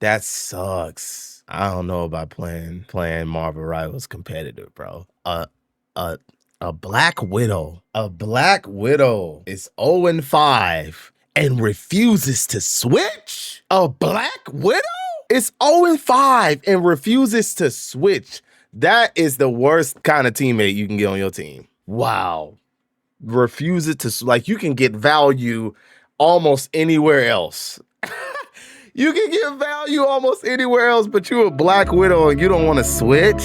That sucks. I don't know about playing Marvel Rivals competitive, bro. A a Black Widow. A Black Widow is 0-5 and refuses to switch. A Black Widow is 0-5 and refuses to switch. That is the worst kind of teammate you can get on your team. Wow. Refuses to, like, you can get value almost anywhere else. You can get value almost anywhere else, but you a Black Widow and you don't want to switch?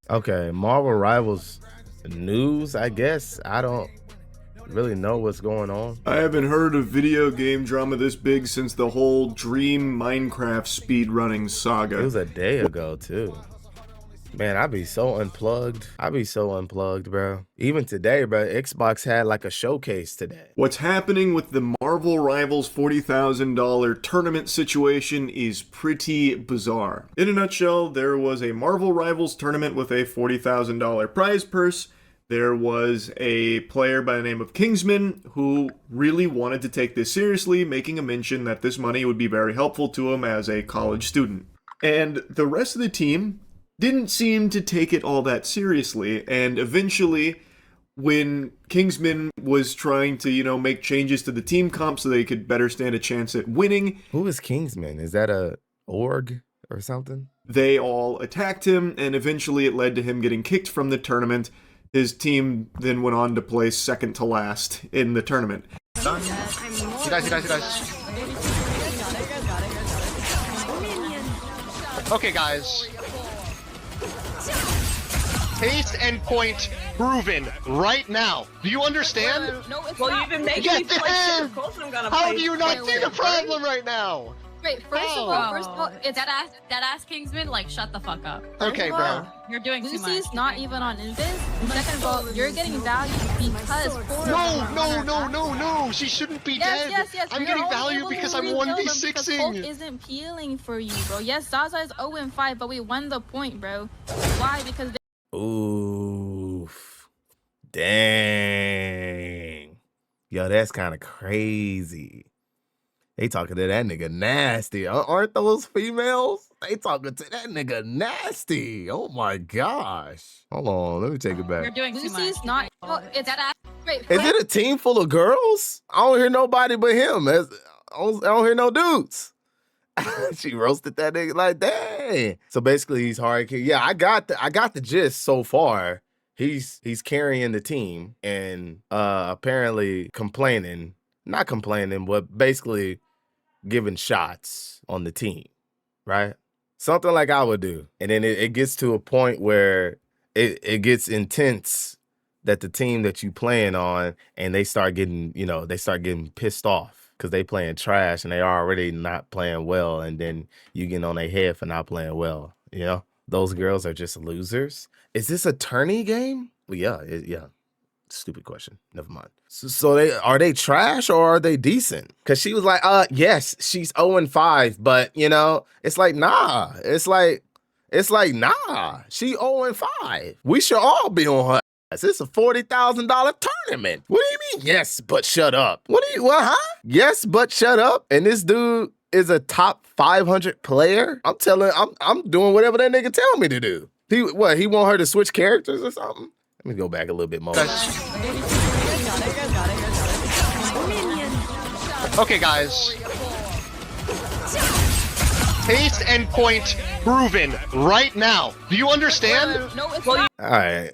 Okay, Marvel Rivals news, I guess. I don't really know what's going on. I haven't heard of video game drama this big since the whole Dream Minecraft speedrunning saga. It was a day ago, too. Man, I be so unplugged. Bro. Even today, bro, Xbox had like a showcase today. What's happening with the Marvel Rivals $40,000 tournament situation is pretty bizarre. In a nutshell, there was a Marvel Rivals tournament with a $40,000 prize purse. There was a player by the name of Kingsman who really wanted to take this seriously, making a mention that this money would be very helpful to him as a college student. And the rest of the team didn't seem to take it all that seriously, and eventually, when Kingsman was trying to, make changes to the team comp so they could better stand a chance at winning. Who is Kingsman? Is that a org or something? They all attacked him, and eventually it led to him getting kicked from the tournament. His team then went on to place second to last in the tournament. Okay, guys. Pace and point proven right now. Do you understand? Well, you've been making me feel like shit. Of course I'm gonna play. How do you not see the problem right now? Wait, first of all, it's that ass Kingsman, like, shut the fuck up. Okay, bro. You're doing too much. Lucy's not even on Invis. Second of all, you're getting value because No. She shouldn't be dead. Yes. I'm getting value because I'm 1v6ing. Hulk isn't peeling for you, bro. Yes, Zaza is 0-5, but we won the point, bro. Why? Because Oof. Dang. Yo, that's kind of crazy. They talking to that nigga nasty. Aren't those females? They talking to that nigga nasty. Oh my gosh. Hold on, let me take it back. You're doing too much. Lucy's not. It's that ass. Wait, Is it a team full of girls? I don't hear nobody but him. I don't hear no dudes. She roasted that nigga like, dang. So basically, he's hard. Yeah, I got the gist so far. He's carrying the team and apparently not complaining, but basically giving shots on the team, right? Something like I would do. And then it gets to a point where it gets intense that the team that you playing on, and they start getting pissed off because they playing trash and they already not playing well, and then you get on their head for not playing well. Those girls are just losers. Is this a tourney game? Well, yeah. Stupid question. Never mind. So are they trash or are they decent? Because she was like, yes, she's 0-5, but it's like, nah. It's like, nah. She 0-5. We should all be on her ass. It's a $40,000 tournament. What do you mean? Yes, but shut up. What, huh? Yes, but shut up. And this dude is a top 500 player. I'm doing whatever that nigga tell me to do. He want her to switch characters or something? Let me go back a little bit more. Okay, guys. Pace and point proven right now. Do you understand? All right.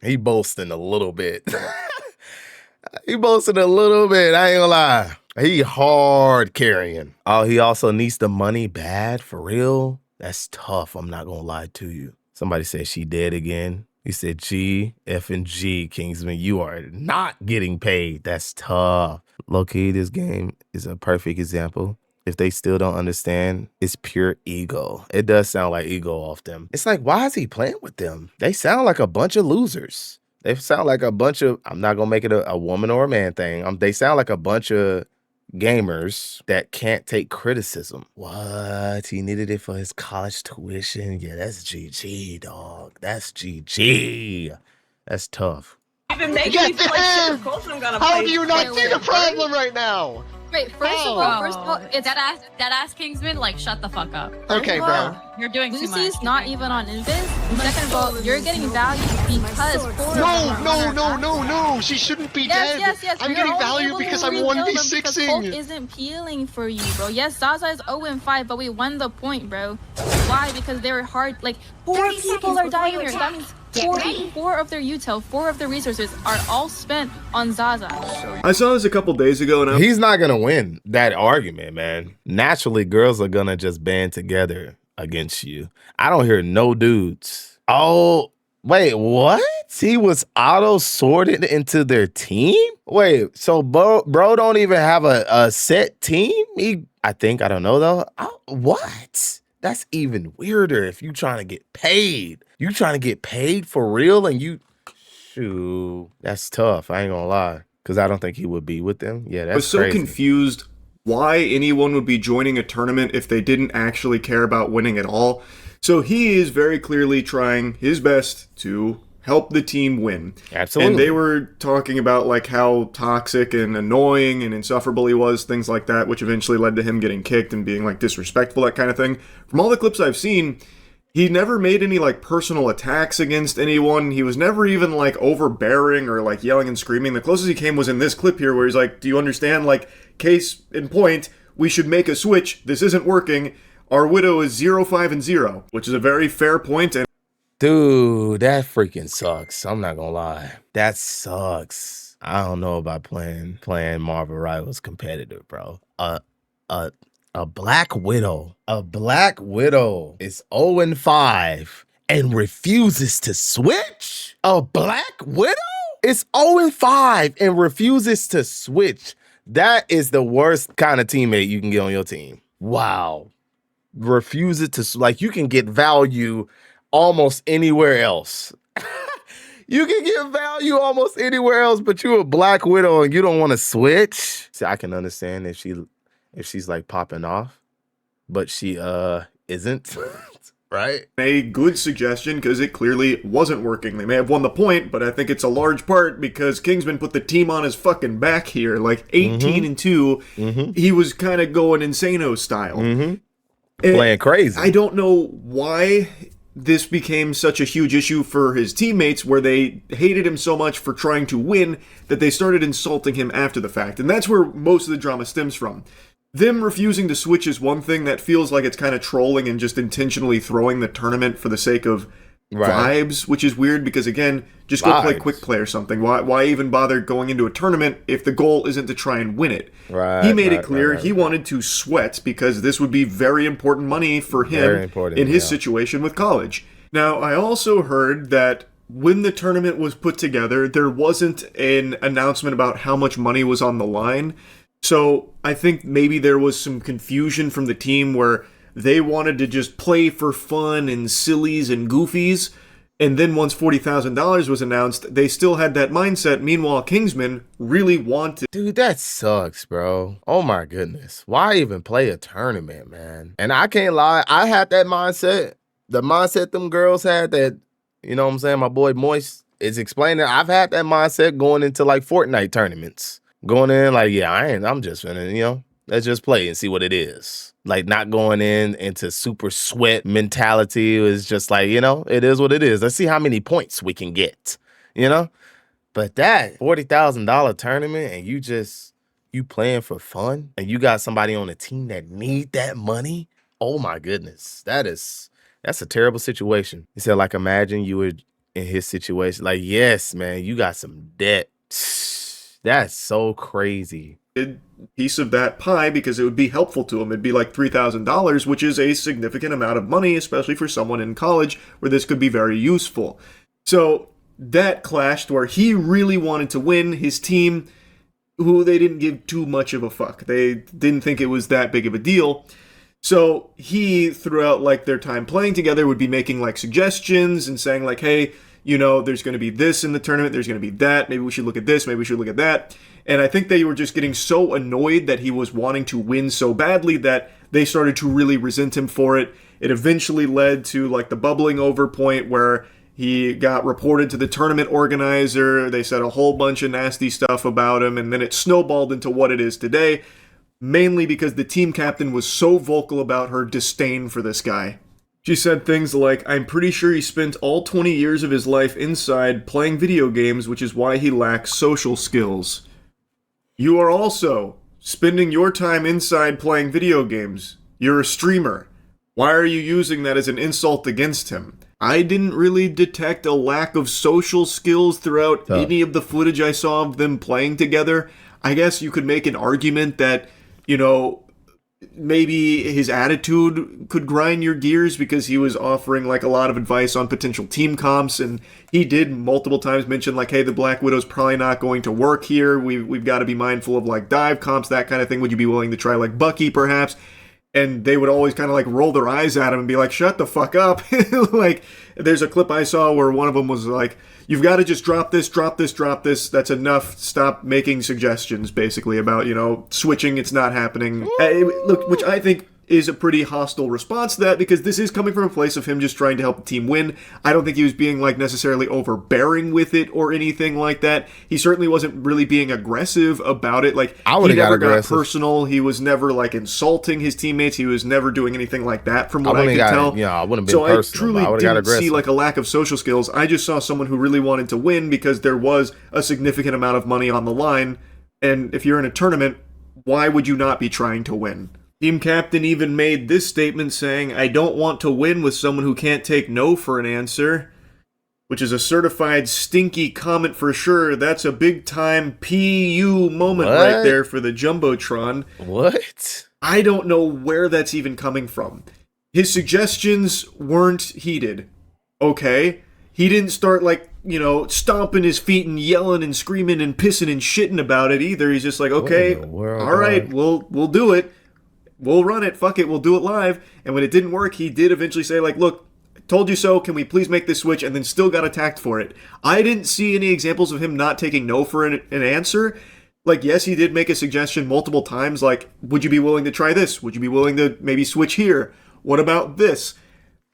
He boasting a little bit. I ain't gonna lie. He hard carrying. Oh, he also needs the money bad, for real? That's tough, I'm not gonna lie to you. Somebody said she dead again. He said, G, F, and G, Kingsman, you are not getting paid. That's tough. Low-key, this game is a perfect example. If they still don't understand, it's pure ego. It does sound like ego off them. It's like, why is he playing with them? They sound like a bunch of losers. They sound like a bunch of, I'm not going to make it a woman or a man thing. They sound like a bunch of gamers that can't take criticism. What? He needed it for his college tuition? Yeah, that's GG, dog. That's GG. That's tough. Even making Get me play shit. him! Of course I'm gonna How play. do you not Wait, see wait, the problem right now? Wait, first of all, it's that ass Kingsman, like shut the fuck up. Okay, of all, bro. You're doing too much. Lucy's not even on Invis. Second of all, you're getting value because four of them are No. She shouldn't be Yes, dead. yes. I'm You're getting only value able because to I'm rekill them because 1v6ing. Hulk isn't peeling for you, bro. Yes, Zaza is 0-5, but we won the point, bro. Why? Because they were hard. Like, 4 people are dying here. That means four of their util, 4 of their resources are all spent on Zaza. I saw this a couple days ago, and He's not gonna win that argument, man. Naturally, girls are gonna just band together against you. I don't hear no dudes. Oh, wait, what? He was auto sorted into their team? Wait, so bro don't even have a set team? I don't know though. What? That's even weirder if you trying to get paid. You trying to get paid for real and shoot, that's tough. I ain't gonna lie. Because I don't think he would be with them. Yeah, that's I was so crazy. confused why anyone would be joining a tournament if they didn't actually care about winning at all. So he is very clearly trying his best to help the team win. Absolutely. And they were talking about like how toxic and annoying and insufferable he was, things like that, which eventually led to him getting kicked and being like disrespectful, that kind of thing. From all the clips I've seen, he never made any like personal attacks against anyone. He was never even like overbearing or like yelling and screaming. The closest he came was in this clip here where he's like, do you understand? Like, case in point, we should make a switch. This isn't working. Our widow is 0, 5, and 0, which is a very fair point. And dude, that freaking sucks. I'm not gonna lie. That sucks. I don't know about playing Marvel Rivals competitive, bro. A Black Widow. A Black Widow is 0-5 and refuses to switch? A Black Widow is 0-5 and refuses to switch. That is the worst kind of teammate you can get on your team. Wow. Refuses to, like, you can get value almost anywhere else. You can get value almost anywhere else, but you're a Black Widow and you don't want to switch. See, I can understand if she's like popping off, but she isn't. Right? a good suggestion because it clearly wasn't working. They may have won the point, but I think it's a large part because Kingsman put the team on his fucking back here, like 18-2. He was kind of going Insano style. Playing crazy. I don't know why this became such a huge issue for his teammates, where they hated him so much for trying to win that they started insulting him after the fact. And that's where most of the drama stems from. Them refusing to switch is one thing that feels like it's kind of trolling and just intentionally throwing the tournament for the sake of vibes, which is weird because, again, just go play quick play or something. Why even bother going into a tournament if the goal isn't to try and win it? He made it clear he wanted to sweat because this would be very important money for him in his situation with college. Now, I also heard that when the tournament was put together, there wasn't an announcement about how much money was on the line. So I think maybe there was some confusion from the team where they wanted to just play for fun and sillies and goofies. And then once $40,000 was announced, they still had that mindset. Meanwhile, Kingsman really wanted... Dude, that sucks, bro. Oh my goodness. Why even play a tournament, man? And I can't lie, I had that mindset. The mindset them girls had that, you know what I'm saying? My boy Moist is explaining. I've had that mindset going into like Fortnite tournaments. Going in like, yeah, I'm just finna, let's just play and see what it is. Like, not going into super sweat mentality. It was just like, it is what it is. Let's see how many points we can get, But that $40,000 tournament and you playing for fun and you got somebody on the team that need that money. Oh my goodness. That's a terrible situation. He said, like, imagine you were in his situation. Like, yes, man, you got some debt. That's so crazy. Piece of that pie because it would be helpful to him. It'd be like $3,000, which is a significant amount of money, especially for someone in college where this could be very useful. So that clashed where he really wanted to win. His team, who they didn't give too much of a fuck. They didn't think it was that big of a deal. So he, throughout like their time playing together, would be making like suggestions and saying like, hey, you know, there's going to be this in the tournament, there's going to be that, maybe we should look at this, maybe we should look at that. And I think they were just getting so annoyed that he was wanting to win so badly that they started to really resent him for it. It eventually led to like the bubbling over point where he got reported to the tournament organizer. They said a whole bunch of nasty stuff about him, and then it snowballed into what it is today, mainly because the team captain was so vocal about her disdain for this guy. She said things like, "I'm pretty sure he spent all 20 years of his life inside playing video games, which is why he lacks social skills." You are also spending your time inside playing video games. You're a streamer. Why are you using that as an insult against him? I didn't really detect a lack of social skills throughout any of the footage I saw of them playing together. I guess you could make an argument that, you know, maybe his attitude could grind your gears because he was offering like a lot of advice on potential team comps, and he did multiple times mention like, hey, the Black Widow's probably not going to work here. We've got to be mindful of like dive comps, that kind of thing. Would you be willing to try like Bucky perhaps? And they would always kind of like roll their eyes at him and be like, shut the fuck up. Like, there's a clip I saw where one of them was like, you've got to just drop this, drop this, drop this. That's enough. Stop making suggestions, basically, about, you know, switching. It's not happening. Look, which I think is a pretty hostile response to that, because this is coming from a place of him just trying to help the team win. I don't think he was being like necessarily overbearing with it or anything like that. He certainly wasn't really being aggressive about it. Like, he never got personal. He was never like insulting his teammates. He was never doing anything like that, from what I could tell. Yeah, I wouldn't have been personal. So I truly didn't see like a lack of social skills. I just saw someone who really wanted to win because there was a significant amount of money on the line. And if you're in a tournament, why would you not be trying to win? Team captain even made this statement saying, "I don't want to win with someone who can't take no for an answer," which is a certified stinky comment for sure. That's a big time PU moment right there for the Jumbotron. What? I don't know where that's even coming from. His suggestions weren't heeded. Okay? He didn't start like, you know, stomping his feet and yelling and screaming and pissing and shitting about it either. He's just like, okay, all right, we'll do it. We'll run it. Fuck it. We'll do it live. And when it didn't work, he did eventually say, like, look, told you so. Can we please make this switch? And then still got attacked for it. I didn't see any examples of him not taking no for an answer. Like, yes, he did make a suggestion multiple times. Like, would you be willing to try this? Would you be willing to maybe switch here? What about this?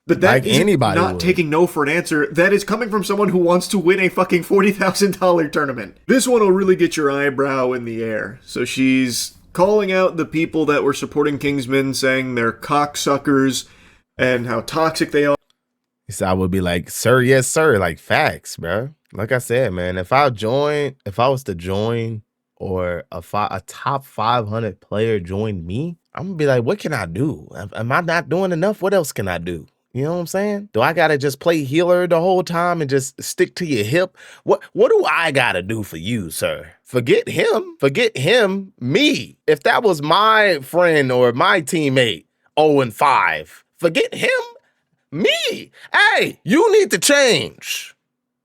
But that like anybody not taking no for an answer. That is coming from someone who wants to win a fucking $40,000 tournament. This one will really get your eyebrow in the air. So she's calling out the people that were supporting Kingsman, saying they're cocksuckers and how toxic they are. So I would be like, sir, yes, sir. Like, facts, bro. Like I said, man, if I was to join, or a top 500 player joined me, I'm gonna be like, what can I do? Am I not doing enough? What else can I do? You know what I'm saying? Do I gotta just play healer the whole time and just stick to your hip? What do I gotta do for you, sir? Forget him, me. If that was my friend or my teammate, 0-5, forget him, me. Hey, you need to change.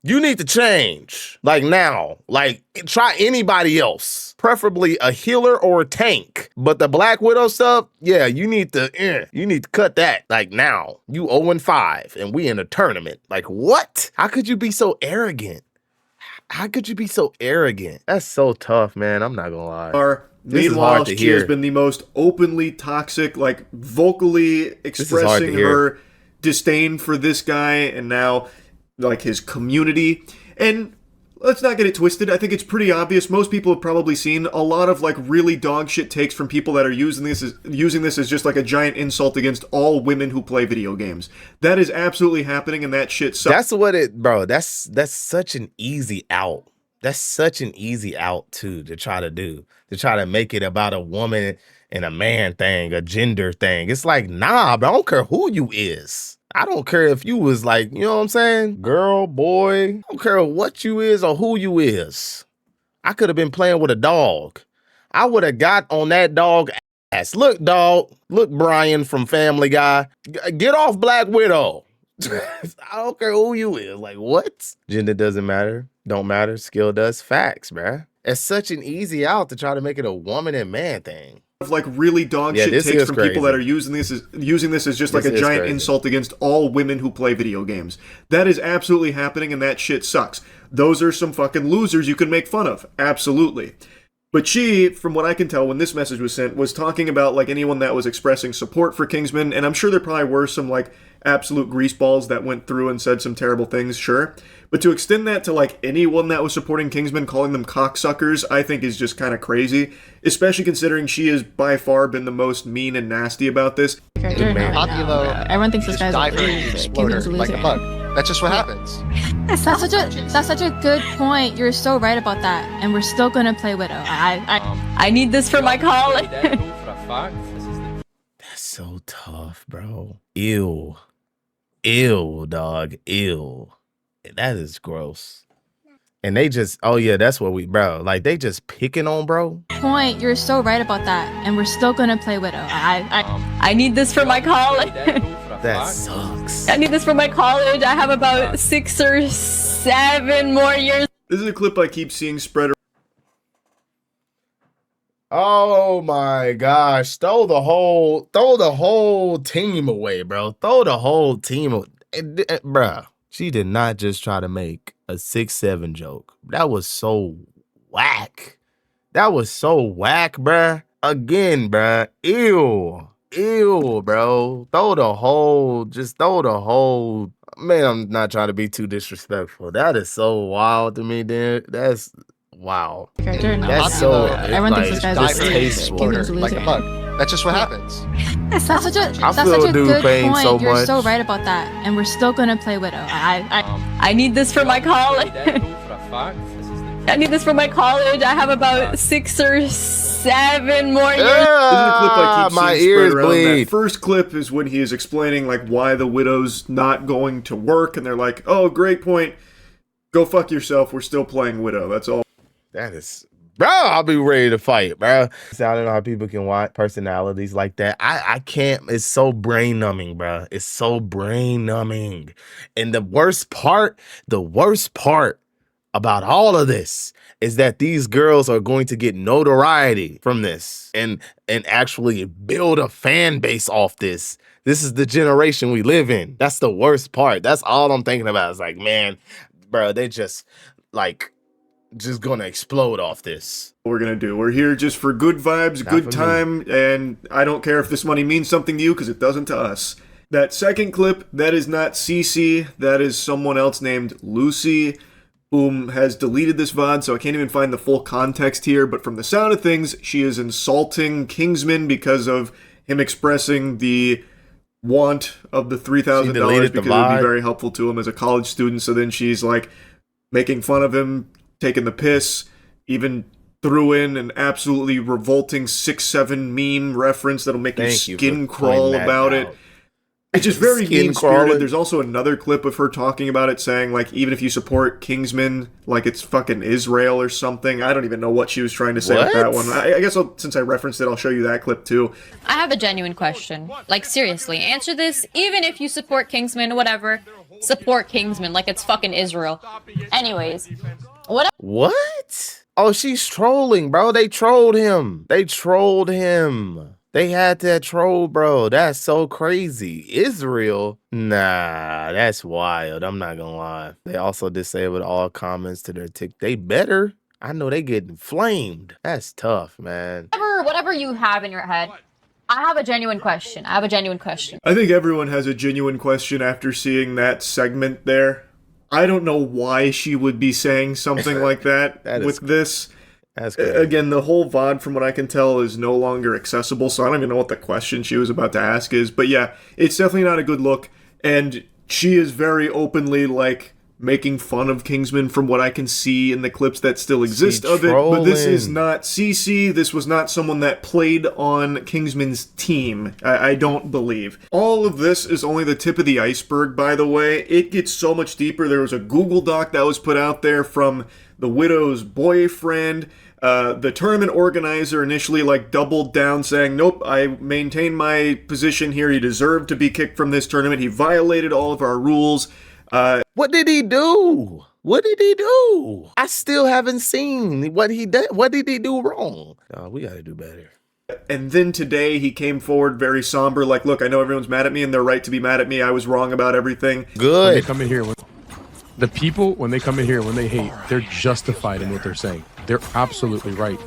You need to change, like now. Like, try anybody else, preferably a healer or a tank. But the Black Widow stuff, yeah, you need to cut that, like now. You 0-5, and we in a tournament. Like, what? How could you be so arrogant? How could you be so arrogant? That's so tough, man. I'm not gonna lie. Meanwhile, she has been the most openly toxic, like vocally expressing her disdain for this guy, and now like his community. And let's not get it twisted. I think it's pretty obvious. Most people have probably seen a lot of like really dog shit takes from people that are using this as just like a giant insult against all women who play video games. That is absolutely happening, and that shit sucks. That's such an easy out. That's such an easy out to try to make it about a woman and a man thing, a gender thing. It's like, nah, but I don't care who you is. I don't care if you was like, you know what I'm saying? Girl, boy. I don't care what you is or who you is. I could have been playing with a dog. I would have got on that dog ass. Look, dog. Look, Brian from Family Guy. Get off Black Widow. I don't care who you is. Like, what? Gender doesn't matter. Don't matter. Skill does. Facts, bruh. It's such an easy out to try to make it a woman and man thing. of like really dog shit takes from people that are using this as just like a giant insult against all women who play video games. That is absolutely happening, and that shit sucks. Those are some fucking losers you can make fun of. Absolutely. But she, from what I can tell when this message was sent, was talking about like anyone that was expressing support for Kingsman, and I'm sure there probably were some like absolute greaseballs that went through and said some terrible things, sure. But to extend that to like anyone that was supporting Kingsman, calling them cocksuckers, I think is just kind of crazy, especially considering she has by far been the most mean and nasty about this. Everyone thinks this guy's a exploder, like a bug. That's just what happens. That's such a good point. You're so right about that, and we're still gonna play Widow. I need this for my college. That's so tough, bro. Ew, dog. Ew. That is gross. And they just, oh yeah, that's what we, bro. Like they just picking on, bro. Point. You're so right about that, and we're still gonna play Widow. I need this for my college. That sucks. I need this for my college. I have about 6 or 7 more years. This is a clip I keep seeing spread around. Oh my gosh. Throw the whole team away, bro. Throw the whole team away. Bruh, she did not just try to make a 6-7 joke. That was so whack. That was so whack, bruh. Again, bruh. Ew, bro. Throw the whole. Man, I'm not trying to be too disrespectful. That is so wild to me, dude. That's wow. That's so. Everyone thinks this guy's distasteful. Like a bug. That's just what happens. That's such a good point. You're so right about that, and we're still gonna play Widow. I need this for my college. I need this for my college. I have about 6 or 7 more years. This is a clip I keep my seeing ears spread around. bleed. That first clip is when he is explaining like why the Widow's not going to work, and they're like, "Oh, great point. Go fuck yourself. We're still playing Widow." That's all. That is, bro. I'll be ready to fight, bro. I don't know how people can watch personalities like that. I can't. It's so brain numbing, bro. It's so brain numbing. And the worst part about all of this is that these girls are going to get notoriety from this and actually build a fan base off this. This is the generation we live in. That's the worst part. That's all I'm thinking about. It's like, man, bro, they just gonna explode off this. We're gonna do. We're here just for good vibes, good time, and I don't care if this money means something to you because it doesn't to us. That second clip, that is not Cece. That is someone else named Lucy, whom has deleted this VOD, so I can't even find the full context here, but from the sound of things, she is insulting Kingsman because of him expressing the want of the $3,000 because it would be very helpful to him as a college student. So then she's like making fun of him, taking the piss, even threw in an absolutely revolting 6-7 meme reference that'll make your skin crawl about it. It's just very mean-spirited. There's also another clip of her talking about it, saying, like, even if you support Kingsman, like it's fucking Israel or something. I don't even know what she was trying to say with that one. I guess since I referenced it, I'll show you that clip, too. I have a genuine question. Like, seriously, answer this. Even if you support Kingsman, whatever, support Kingsman like it's fucking Israel. Anyways, What? Oh, she's trolling, bro. They trolled him. They had that troll, bro. That's so crazy. Israel? Nah, that's wild. I'm not gonna lie. They also disabled all comments to their tick. They better. I know they getting flamed. That's tough, man. whatever you have in your head, I have a genuine question. I think everyone has a genuine question after seeing that segment there. I don't know why she would be saying something like that with this. That's good. Again, the whole VOD, from what I can tell, is no longer accessible, so I don't even know what the question she was about to ask is. But yeah, it's definitely not a good look, and she is very openly, like, making fun of Kingsman from what I can see in the clips that still exist of it. But this is not CC. This was not someone that played on Kingsman's team, I don't believe. All of this is only the tip of the iceberg, by the way. It gets so much deeper. There was a Google Doc that was put out there from the widow's boyfriend. The tournament organizer initially doubled down, saying, nope, I maintain my position here. He deserved to be kicked from this tournament. He violated all of our rules. What did he do? I still haven't seen what he did. What did he do wrong? We gotta do better. And then today he came forward very somber, like, look, I know everyone's mad at me and they're right to be mad at me. I was wrong about everything. Good. When they come in here, the people, when they come in here, when they hate, they're justified in what they're saying. They're absolutely right.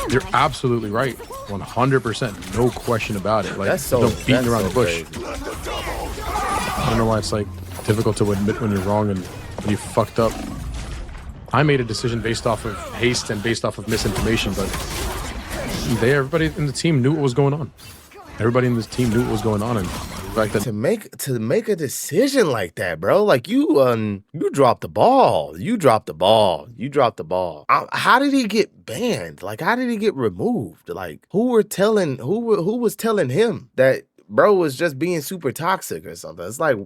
They're absolutely right. 100%. No question about it. Like, That's so, don't beating that's around so the bush. crazy. I don't know why it's like difficult to admit when you're wrong and when you fucked up. I made a decision based off of haste and based off of misinformation, but everybody in the team knew what was going on. Everybody in this team knew what was going on, and the fact that To make a decision like that, bro, like you dropped the ball. You dropped the ball. You dropped the ball. How did he get banned? Like, how did he get removed? Like, who was telling him that bro was just being super toxic or something? It's like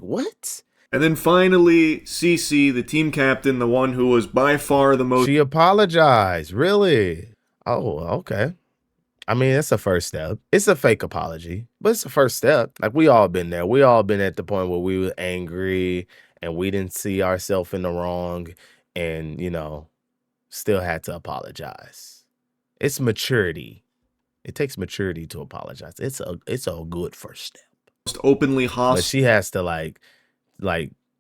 what? And then finally, Cece, the team captain, the one who was by far the most... She apologized, really? Oh, okay. I mean, it's a first step. It's a fake apology, but it's a first step. Like, we all been there. We all been at the point where we were angry and we didn't see ourselves in the wrong and, you know, still had to apologize. It's maturity. It takes maturity to apologize. It's a good first step. most openly hostile... But she has to like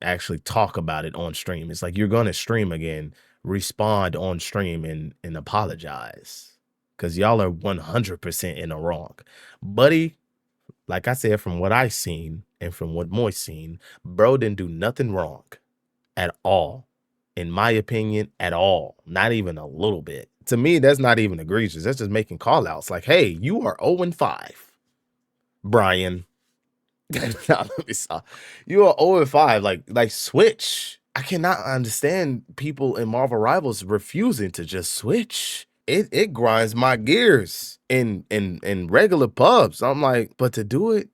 actually talk about it on stream. It's like, you're going to stream again, respond on stream and apologize. Because y'all are 100% in the wrong. Buddy, like I said, from what I seen and from what Moist seen, bro didn't do nothing wrong at all. In my opinion, at all. Not even a little bit. To me, that's not even egregious. That's just making call outs. Like, hey, you are 0-5. Brian. Let me stop. You are 0-5. Like switch. I cannot understand people in Marvel Rivals refusing to just switch. It grinds my gears in regular pubs. I'm like, but to do it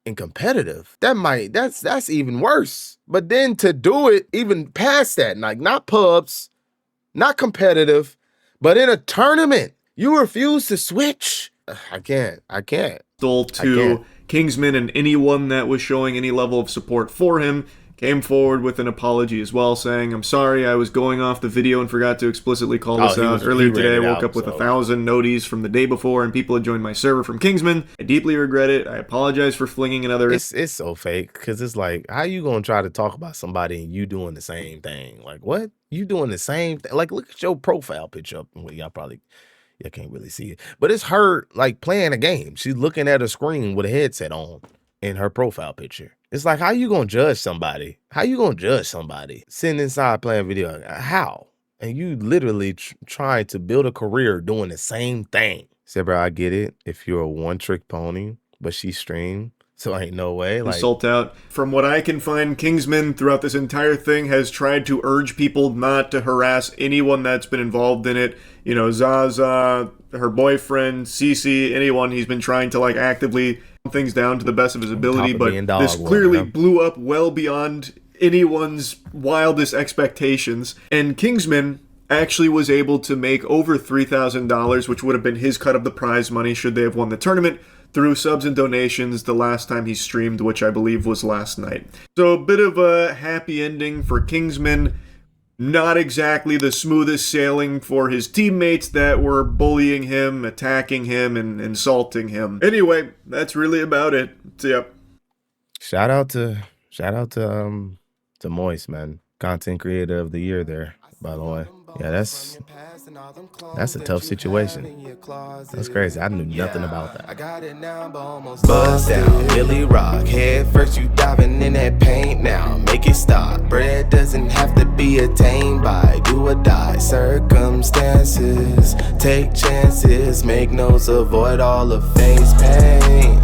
in competitive, that's even worse. But then to do it even past that, like not pubs, not competitive, but in a tournament, you refuse to switch. I can't. to Kingsman, and anyone that was showing any level of support for him came forward with an apology as well, saying, I'm sorry, I was going off the video and forgot to explicitly call this out. Earlier today, I woke up with 1,000 noties from the day before, and people had joined my server from Kingsman. I deeply regret it. I apologize for flinging another... It's so fake, because it's like, how you going to try to talk about somebody and you doing the same thing? Like, what? You doing the same thing? Like, look at your profile picture. Well, y'all can't really see it. But it's her, like, playing a game. She's looking at a screen with a headset on in her profile picture. It's like, how you gonna judge somebody? How you gonna judge somebody sitting inside playing video? How? And you literally trying to build a career doing the same thing. Say, bro, I get it. If you're a one-trick pony, but she streamed, so ain't no way. Like, insult out. From what I can find, Kingsman throughout this entire thing has tried to urge people not to harass anyone that's been involved in it. You know, Zaza, her boyfriend, Cece, anyone. He's been trying to like actively things down to the best of his ability, but this clearly blew up well beyond anyone's wildest expectations. And Kingsman actually was able to make over $3,000, which would have been his cut of the prize money should they have won the tournament, through subs and donations the last time he streamed, which I believe was last night. So a bit of a happy ending for Kingsman. Not exactly the smoothest sailing for his teammates that were bullying him, attacking him, and insulting him. Anyway, that's really about it. So, yep. Shout out to Moist, man. Content creator of the year there, by the way. Yeah, that's a tough situation. That's crazy. I knew nothing about that. Buzz down, Billy Rock, head first you diving in that paint now. Make it stop. Bread doesn't have to be attained by do or die circumstances. Take chances, make notes, avoid all of face pain.